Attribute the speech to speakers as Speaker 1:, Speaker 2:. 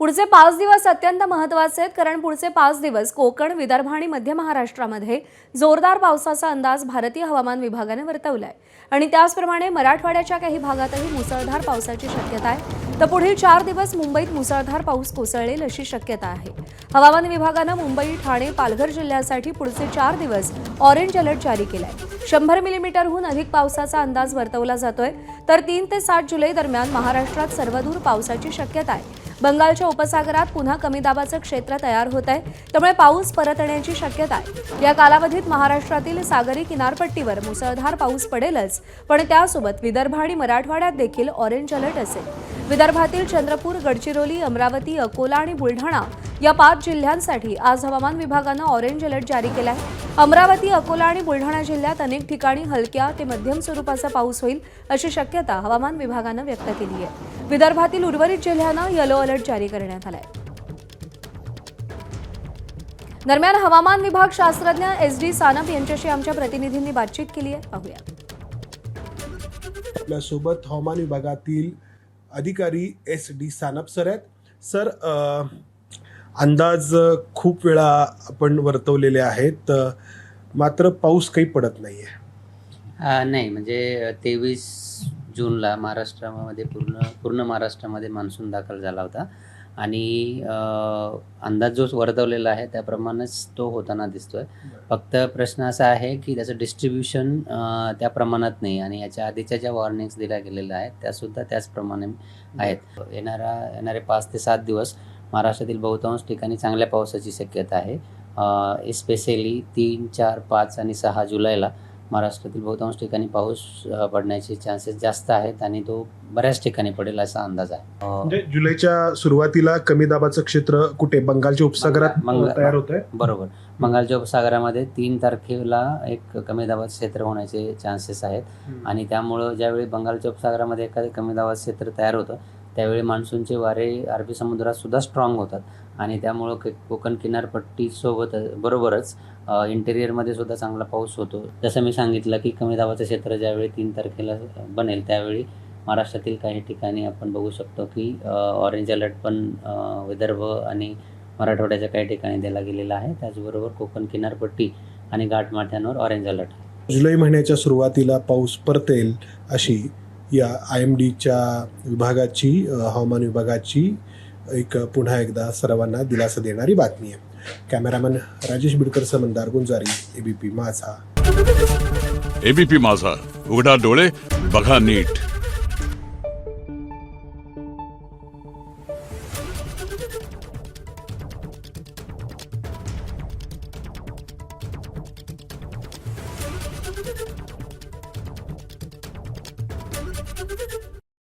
Speaker 1: पुढचे 5 दिवस अत्यंत महत्त्वाचे आहेत, कारण पुढचे 5 दिवस कोकण, विदर्भ आणि मध्य महाराष्ट्रामध्ये जोरदार पावसाचा अंदाज भारतीय हवामान विभागाने वर्तवलाय आणि त्याचप्रमाणे मराठवाड्याच्या काही भागातही मुसळधार पावसाची शक्यता आहे। तर पुढील 4 दिवस मुंबईत मुसळधार पाऊस कोसळेल अशी शक्यता आहे। हवामान विभागाने मुंबई, ठाणे, पालघर जिल्ह्यासाठी पुढचे 4 दिवस ऑरेंज अलर्ट जारी केलाय। 100 मिलीमीटरहून अधिक पावसाचा अंदाज वर्तवला जातोय। तर 3 ते 7 जुलै दरम्यान महाराष्ट्रात सर्वदूर पावसाची शक्यता आहे। बंगालच्या उपसागरात पुन्हा कमी दाबाचं क्षेत्र तयार होत आहे, त्यामुळे पाऊस परत येण्याची शक्यता आहे। या कालावधीत महाराष्ट्रातील सागरी किनारपट्टीवर मुसळधार पाऊस पडेलच, पण त्यासोबत विदर्भ आणि मराठवाड्यात देखील ऑरेंज अलर्ट असेल। विदर्भातील चंद्रपूर, गडचिरोली, अमरावती, अकोला आणि बुलढाणा या 5 जिल्ह्यांसाठी आज हवामान विभागाने ऑरेंज अलर्ट जारी केला आहे। अमरावती, अकोला आणि बुलढाणा जिल्ह्यात अनेक ठिकाणी हलक्या ते मध्यम स्वरूपाचा पाऊस होईल अशी शक्यता हवामान विभागाने व्यक्त केली आहे। विदर्भातील उर्वरित जिल्ह्यांना येलो अलर्ट जारी करण्यात आलाय। दरम्यान हवामान विभाग शास्त्रज्ञ SD सानप यांच्याशी आमच्या प्रतिनिधींनी बातचीत केली आहे, पाहूया।
Speaker 2: आपल्या सोबत हवामान विभागातील अधिकारी SD सानप सर आहेत। सर, अंदाज खूप वेळा आपण वर्तवलेले आहेत, मात्र पाऊस काही पडत नाहीये।
Speaker 3: नाही, म्हणजे 23 जूनला महाराष्ट्रामध्ये पूर्ण महाराष्ट्रामध्ये मान्सून दाखल झाला होता आणि अंदाज जो वर्तवलेला आहे त्याप्रमाणेच तो होताना दिसतोय। फक्त प्रश्न असा आहे की त्याचं डिस्ट्रीब्युशन त्या प्रमाणात नाही आणि याच्या आधीच्या ज्या वॉर्निंग्स दिल्या गेलेल्या आहेत त्यासुद्धा त्याचप्रमाणे आहेत। येणारे 5 ते 7 दिवस महाराष्ट्रातील बहुतांश ठिकाणी चांगल्या पावसाची शक्यता आहे। स्पेशली 3, 4, 5 आणि 6 जुलैला महाराष्ट्रातील बहुतांश ठिकाणी पाऊस पडण्याचे चान्सेस जास्त आहेत आणि तो बऱ्याच ठिकाणी पडेल असा अंदाज आहे।
Speaker 2: म्हणजे जुलैच्या सुरुवातीला कमी दाबाचं क्षेत्र कुठे बंगालच्या उपसागरात तयार होत आहे?
Speaker 3: बरोबर, बंगालच्या उपसागरामध्ये 3 तारखेला एक कमी दाबाचं क्षेत्र होण्याचे चान्सेस आहेत आणि त्यामुळं ज्यावेळी बंगालच्या उपसागरामध्ये एखादे कमी दाबाचं क्षेत्र तयार होतं त्यावेळी मान्सूनचे वारे अरबी समुद्रात सुद्धा स्ट्रॉंग होतात आणि त्यामुळं कोकण किनारपट्टीसोबत बरोबरच इंटेरियरमध्ये सुद्धा चांगला पाऊस होतो। जसं मी सांगितलं की कमी दाबाचं क्षेत्र ज्यावेळी 3 तारखेला बनेल त्यावेळी महाराष्ट्रातील काही ठिकाणी आपण बघू शकतो की ऑरेंज अलर्ट पण विदर्भ आणि मराठवाड्याच्या काही ठिकाणी दिला गेलेला आहे। त्याचबरोबर कोकण किनारपट्टी आणि घाटमाथ्यांवर ऑरेंज अलर्ट आहे।
Speaker 2: जुलै महिन्याच्या सुरुवातीला पाऊस परतेल अशी या IMDच्या विभागाची, हवामान विभागाची एक पुन्हा एकदा सर्वांना दिलासा देणारी बातमी आहे। कॅमेरामन राजेश बिडकरसह मंदार गुंजारी, ABP माझा।
Speaker 4: ABP माझा, उघडा डोळे बघा नीट।